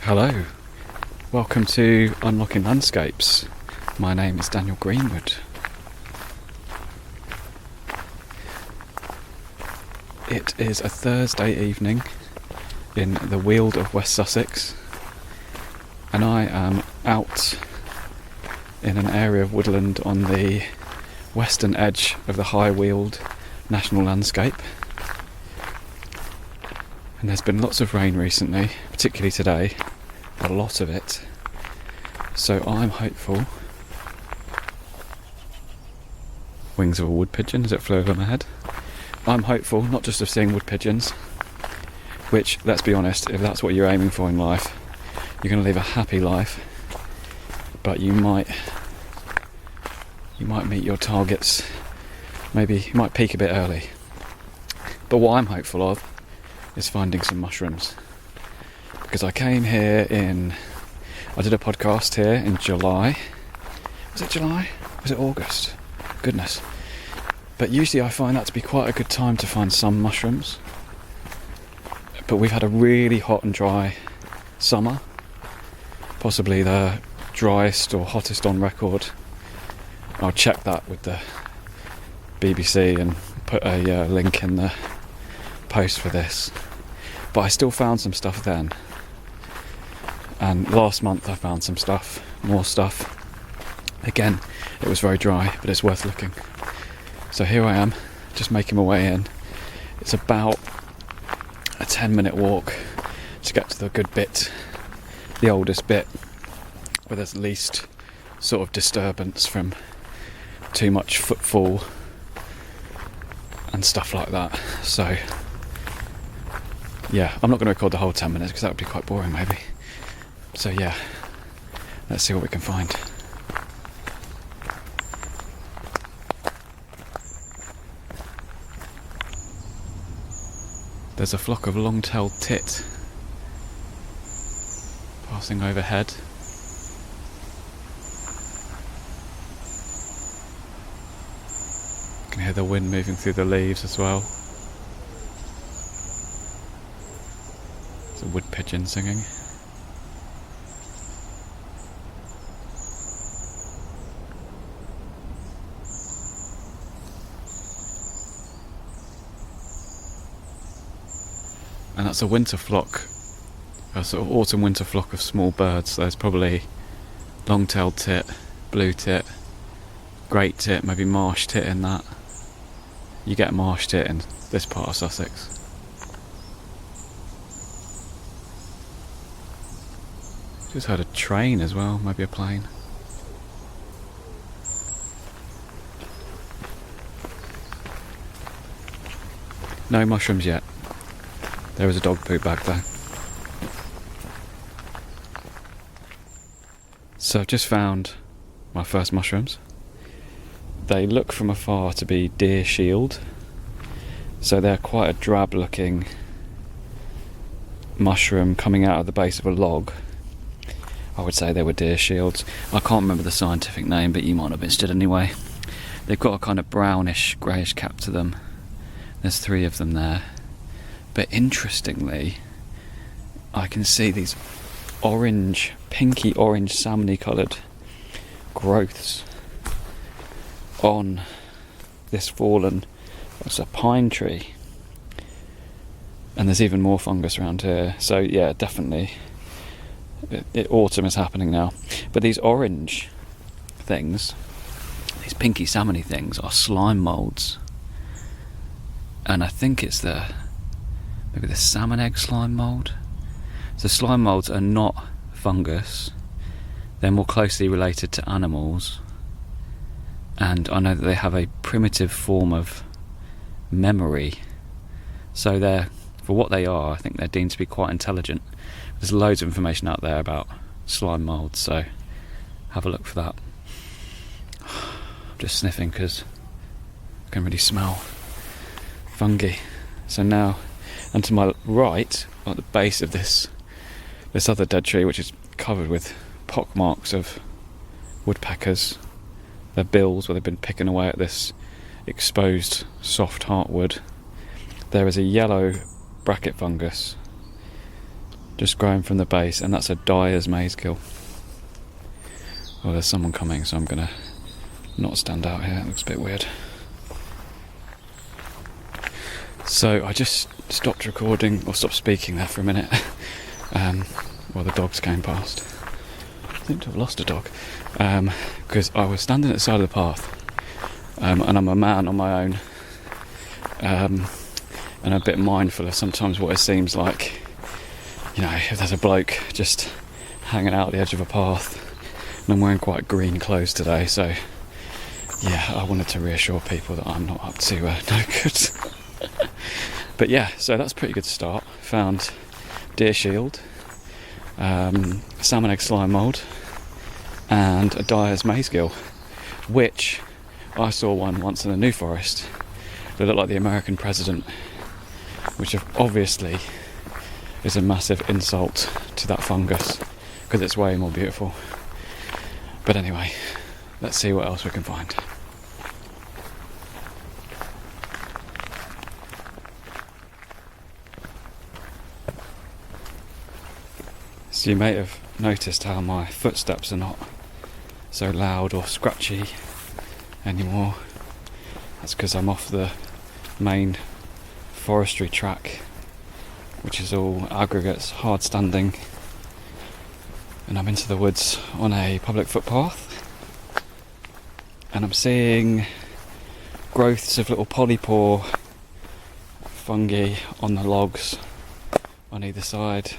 Hello, welcome to Unlocking Landscapes. My name is Daniel Greenwood. It is a Thursday evening in the Weald of West Sussex, and I am out in an area of woodland on the western edge of the High Weald National Landscape. And there's been lots of rain recently, particularly today, a lot of it. So I'm hopeful. Wings of a wood pigeon as it flew over my head. I'm hopeful not just of seeing wood pigeons, which, let's be honest, if that's what you're aiming for in life, you're going to live a happy life, but you might meet your targets, maybe you might peak a bit early. But what I'm hopeful of is finding some mushrooms, because I came here I did a podcast here in July. Was it July? Was it August? Goodness. But usually I find that to be quite a good time to find some mushrooms. But we've had a really hot and dry summer, possibly the driest or hottest on record. I'll check that with the BBC and put a link in the post for this. But I still found some stuff then, and last month I found some stuff, more stuff. Again, it was very dry, but it's worth looking. So here I am, just making my way in. It's about a 10-minute walk to get to the good bit, the oldest bit, where there's least sort of disturbance from too much footfall and stuff like that. So yeah, I'm not going to record the whole 10 minutes because that would be quite boring maybe. So yeah, let's see what we can find. There's a flock of long-tailed tit passing overhead. You can hear the wind moving through the leaves as well. There's a wood pigeon singing. And that's a winter flock, a sort of autumn-winter flock of small birds. There's probably long-tailed tit, blue tit, great tit, maybe marsh tit in that. You get marsh tit in this part of Sussex. Just heard a train as well, maybe a plane. No mushrooms yet. There was a dog poo back there. So I've just found my first mushrooms. They look from afar to be deer shield. So they're quite a drab looking mushroom coming out of the base of a log. I would say they were deer shields. I can't remember the scientific name, but you might have missed it anyway. They've got a kind of brownish, greyish cap to them. There's 3 of them there. But interestingly, I can see these orange, pinky orange, salmony coloured growths on this fallen, it's a pine tree. And there's even more fungus around here. So yeah, definitely autumn is happening now. But these orange things, these pinky salmony things, are slime moulds. And I think it's maybe the salmon egg slime mould. So slime moulds are not fungus. They're more closely related to animals. And I know that they have a primitive form of memory. So for what they are, I think they're deemed to be quite intelligent. There's loads of information out there about slime moulds, so have a look for that. I'm just sniffing because I can really smell fungi. So now, and to my right, at the base of this other dead tree, which is covered with pock marks of woodpeckers, their bills where they've been picking away at this exposed soft heartwood, there is a yellow bracket fungus just growing from the base, and that's a dyer's mazegill. Oh, there's someone coming, so I'm going to not stand out here. It looks a bit weird. So I just stopped recording, or stopped speaking there for a minute, while the dogs came past. I seem to have lost a dog, because I was standing at the side of the path, and I'm a man on my own, and a bit mindful of sometimes what it seems like, you know, if there's a bloke just hanging out at the edge of a path. And I'm wearing quite green clothes today, so yeah, I wanted to reassure people that I'm not up to no good. But yeah, so that's a pretty good start. Found deer shield, salmon egg slime mould, and a dyer's mazegill, which I saw one once in the New Forest that looked like the American president, which obviously is a massive insult to that fungus because it's way more beautiful. But anyway, let's see what else we can find. So you may have noticed how my footsteps are not so loud or scratchy anymore. That's because I'm off the main forestry track, which is all aggregates, hard standing, and I'm into the woods on a public footpath, and I'm seeing growths of little polypore fungi on the logs on either side,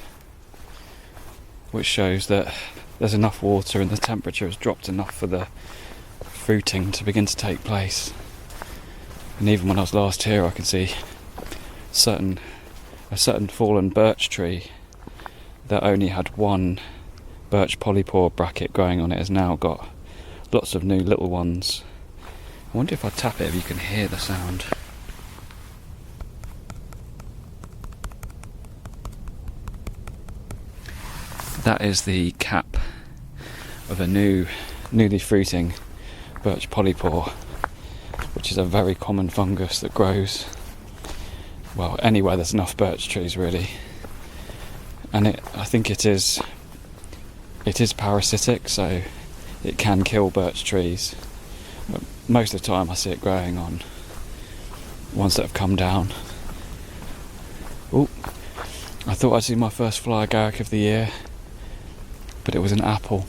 which shows that there's enough water and the temperature has dropped enough for the fruiting to begin to take place. And even when I was last here, I could see a certain fallen birch tree that only had one birch polypore bracket growing on it has now got lots of new little ones. I wonder if I tap it if you can hear the sound. That is the cap of a newly fruiting birch polypore, which is a very common fungus that grows, well, anywhere there's enough birch trees really. And I think it is parasitic, so it can kill birch trees. But most of the time I see it growing on ones that have come down. Oh, I thought I'd see my first fly agaric of the year, but it was an apple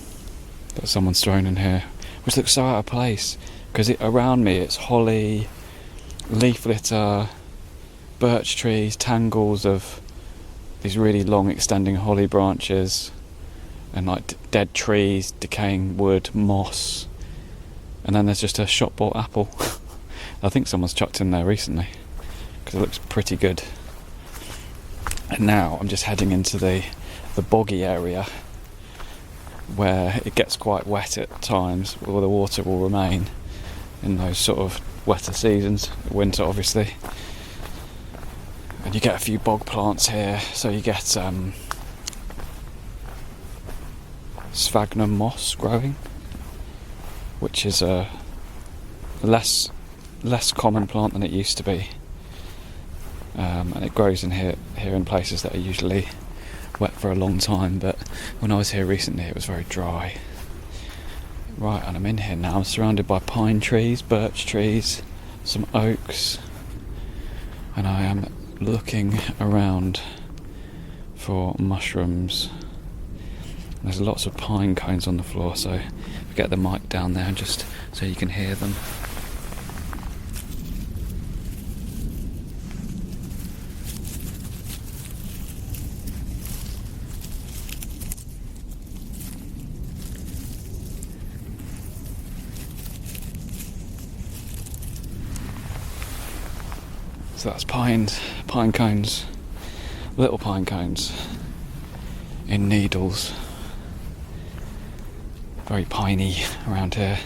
that someone's thrown in here, which looks so out of place, because around me it's holly, leaf litter, birch trees, tangles of these really long extending holly branches, and like dead trees, decaying wood, moss, and then there's just a shop bought apple. I think someone's chucked in there recently, because it looks pretty good. And now I'm just heading into the boggy area, where it gets quite wet at times, where the water will remain in those sort of wetter seasons, winter obviously. And you get a few bog plants here, so you get sphagnum moss growing, which is a less common plant than it used to be, and it grows in here in places that are usually wet for a long time, but when I was here recently it was very dry. Right, and I'm in here now. I'm surrounded by pine trees, birch trees, some oaks, and I am looking around for mushrooms. There's lots of pine cones on the floor, so I'll get the mic down there just so you can hear them. So that's pine cones, little pine cones in needles. Very piney around here.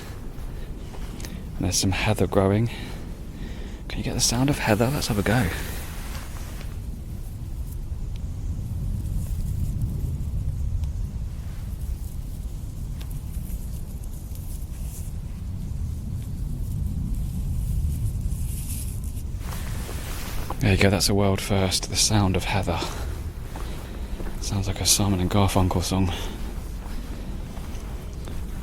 And there's some heather growing. Can you get the sound of heather? Let's have a go. There you go, that's a world first, the sound of heather. Sounds like a Simon and Garfunkel song.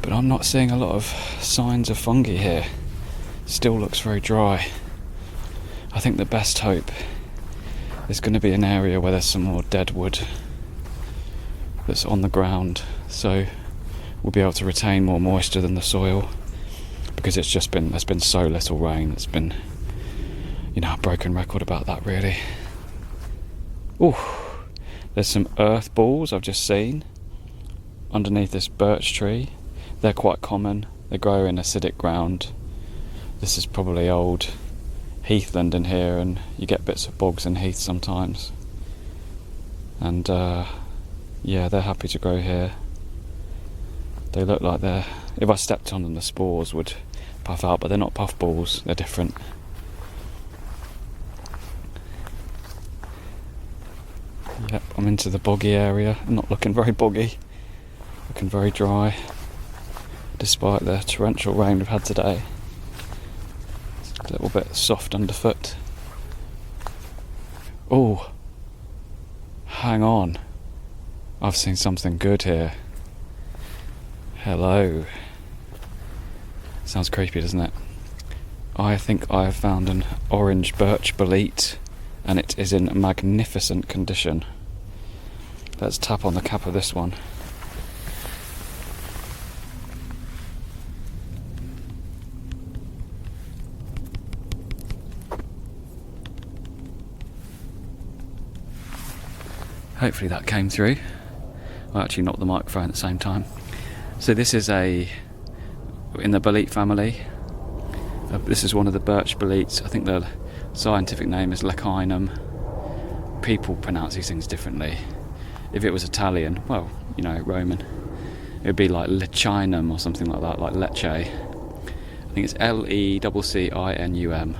But I'm not seeing a lot of signs of fungi here. Still looks very dry. I think the best hope is going to be an area where there's some more dead wood that's on the ground, so we'll be able to retain more moisture than the soil, because there's been so little rain. It's been, a broken record about that, really. Ooh, there's some earth balls I've just seen underneath this birch tree. They're quite common. They grow in acidic ground. This is probably old heathland in here, and you get bits of bogs and heath sometimes. And they're happy to grow here. They look like if I stepped on them, the spores would puff out, but they're not puffballs, they're different. Yep, I'm into the boggy area. Not looking very boggy, looking very dry, despite the torrential rain we've had today. It's a little bit soft underfoot. Oh, hang on, I've seen something good here. Hello. Sounds creepy, doesn't it? I think I have found an orange birch bolete, and it is in magnificent condition. Let's tap on the cap of this one. Hopefully that came through. I actually knocked the microphone at the same time. So this is in the bolete family. This is one of the birch boletes. I think the scientific name is Leccinum. People pronounce these things differently. If it was Italian, Roman, it would be like Leccinum or something like that, like Lecce. I think it's Leccinum.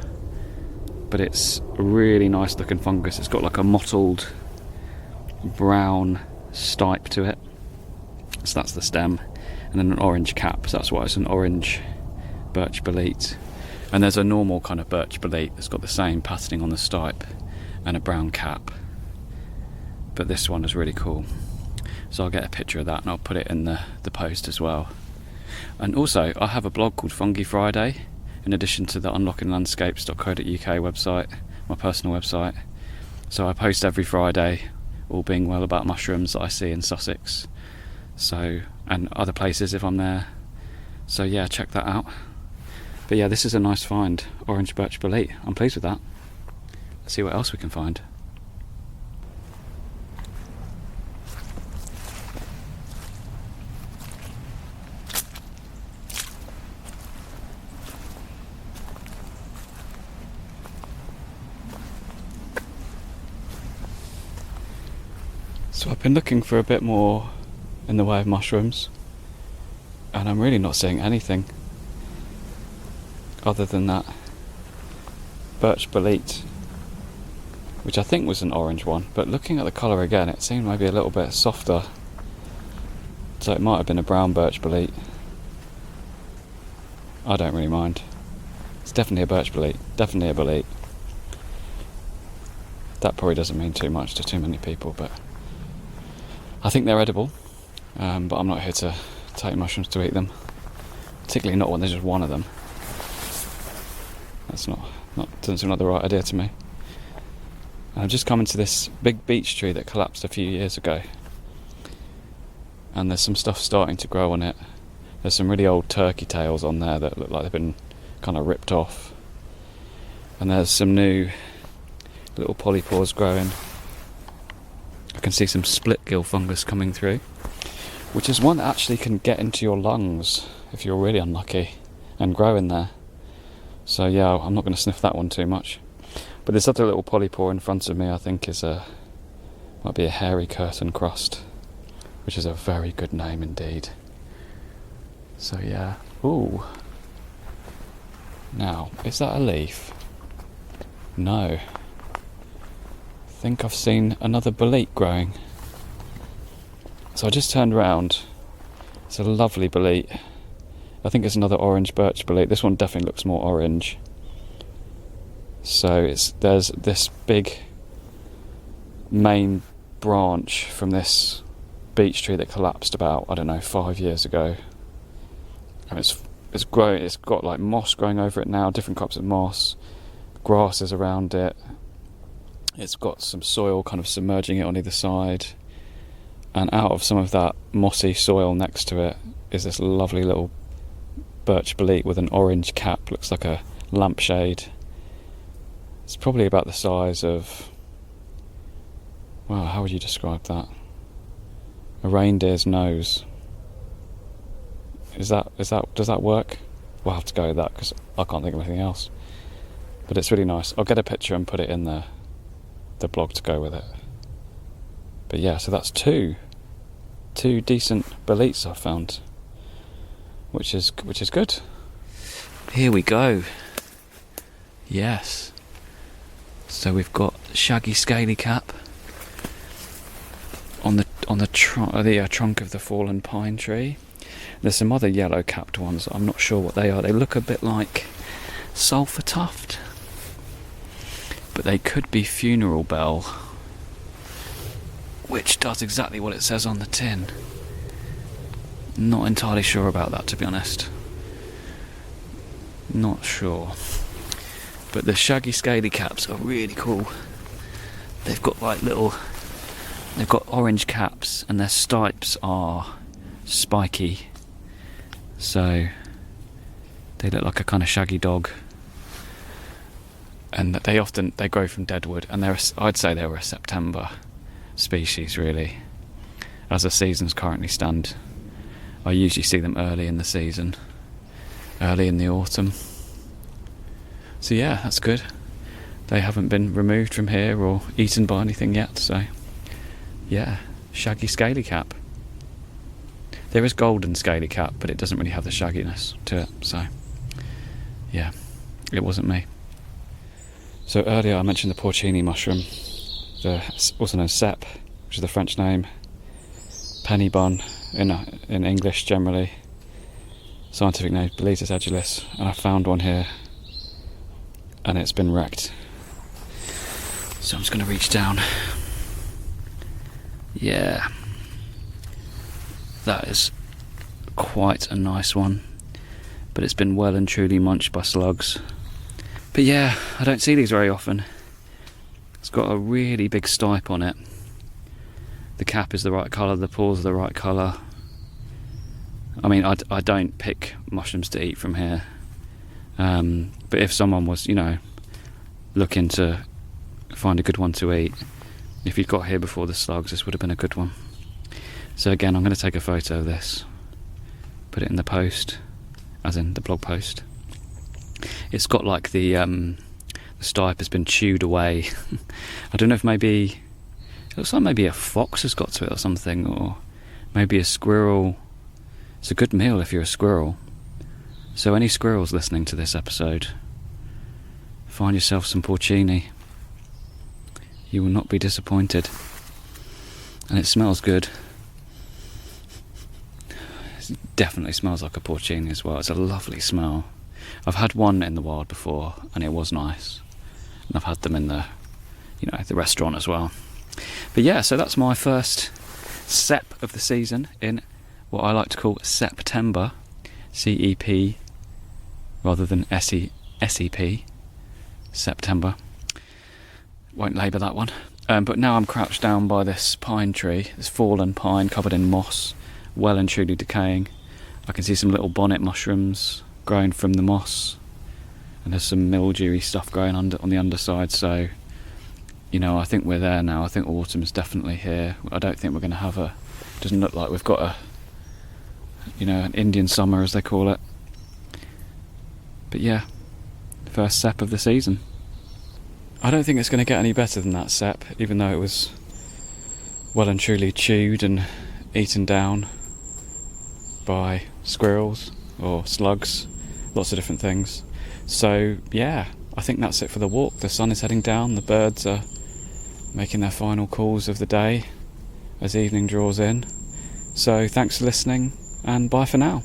But it's a really nice looking fungus. It's got like a mottled brown stipe to it. So that's the stem. And then an orange cap, so that's why it's an orange birch bolete. And there's a normal kind of birch bolete that's got the same patterning on the stipe and a brown cap. But this one is really cool. So I'll get a picture of that and I'll put it in the post as well. And also, I have a blog called Fungi Friday, in addition to the unlockinglandscapes.co.uk website, my personal website. So I post every Friday, all being well, about mushrooms that I see in Sussex. And other places if I'm there. So yeah, check that out. But yeah, this is a nice find, orange birch bolete. I'm pleased with that. Let's see what else we can find. So I've been looking for a bit more in the way of mushrooms, and I'm really not seeing anything other than that birch bolete, which I think was an orange one, but looking at the colour again, it seemed maybe a little bit softer, so it might have been a brown birch bolete. I don't really mind. It's definitely a birch bolete, definitely a bolete. That probably doesn't mean too much to too many people, but I think they're edible. But I'm not here to take mushrooms to eat them, particularly not when there's just one of them. That's doesn't seem like the right idea to me. I've just come into this big beech tree that collapsed a few years ago, and there's some stuff starting to grow on it. There's some really old turkey tails on there that look like they've been kind of ripped off, and there's some new little polypores growing. I can see some Splitgill fungus coming through, which is one that actually can get into your lungs if you're really unlucky and grow in there. So yeah, I'm not going to sniff that one too much. But this other little polypore in front of me, I think might be a hairy curtain crust, which is a very good name indeed. So yeah. Ooh. Now, is that a leaf? No. I think I've seen another bolete growing. So I just turned around. It's a lovely bolete. I think it's another orange birch bolete. This one definitely looks more orange. So there's this big main branch from this beech tree that collapsed about, I don't know, 5 years ago. And it's grown. It's got like moss growing over it now, different crops of moss, grasses around it. It's got some soil kind of submerging it on either side, and out of some of that mossy soil next to it is this lovely little birch bolete with an orange cap, looks like a lampshade. It's probably about the size of, well, how would you describe that? A reindeer's nose. Does that work? We'll have to go with that because I can't think of anything else. But it's really nice. I'll get a picture and put it in the blog to go with it. But yeah, so that's two decent boletes I've found, which is good. Here we go. Yes. So we've got Shaggy scalycap on the trunk of the fallen pine tree. There's some other yellow capped ones. I'm not sure what they are. They look a bit like sulphur tuft, but they could be funeral bell, which does exactly what it says on the tin. Not entirely sure about that, to be honest. Not sure. But the shaggy scalycaps are really cool. They've got they've got orange caps, and their stipes are spiky. So they look like a kind of shaggy dog. And they grow from deadwood, and I'd say they were a September species, really. As the seasons currently stand, I usually see them early in the season, early in the autumn. So yeah, that's good. They haven't been removed from here or eaten by anything yet, so yeah, shaggy scalycap. There is golden scalycap, but it doesn't really have the shagginess to it, so yeah, it wasn't me. So earlier I mentioned the porcini mushroom, also known as cep, which is the French name, pennybun in English generally, scientific name Boletus edulis, and I found one here and it's been wrecked. So I'm just going to reach down. Yeah, that is quite a nice one, but it's been well and truly munched by slugs. But yeah, I don't see these very often. It's got a really big stipe on it. The cap is the right colour, the pores are the right colour. I mean, I don't pick mushrooms to eat from here. But if someone was, looking to find a good one to eat, if you'd got here before the slugs, this would have been a good one. So again, I'm going to take a photo of this, put it in the post, as in the blog post. It's got like the stipe has been chewed away. I don't know if it looks like maybe a fox has got to it or something, or maybe a squirrel. It's a good meal if you're a squirrel. So any squirrels listening to this episode, find yourself some porcini. You will not be disappointed. And it smells good. It definitely smells like a porcini as well. It's a lovely smell. I've had one in the wild before and it was nice. And I've had them in the restaurant as well. But yeah, so that's my first cep of the season in what I like to call September. CEP rather than SEP. September. Won't labour that one. But now I'm crouched down by this pine tree, this fallen pine covered in moss, well and truly decaying. I can see some little bonnet mushrooms growing from the moss, and there's some mildewy stuff growing on the underside. So, I think we're there now. I think autumn's definitely here. I don't think we're going to have doesn't look like we've got an Indian summer, as they call it. But yeah, first cep of the season. I don't think it's going to get any better than that cep, even though it was well and truly chewed and eaten down by squirrels or slugs, lots of different things. So yeah, I think that's it for the walk. The sun is heading down, the birds are making their final calls of the day as evening draws in. So thanks for listening, and bye for now.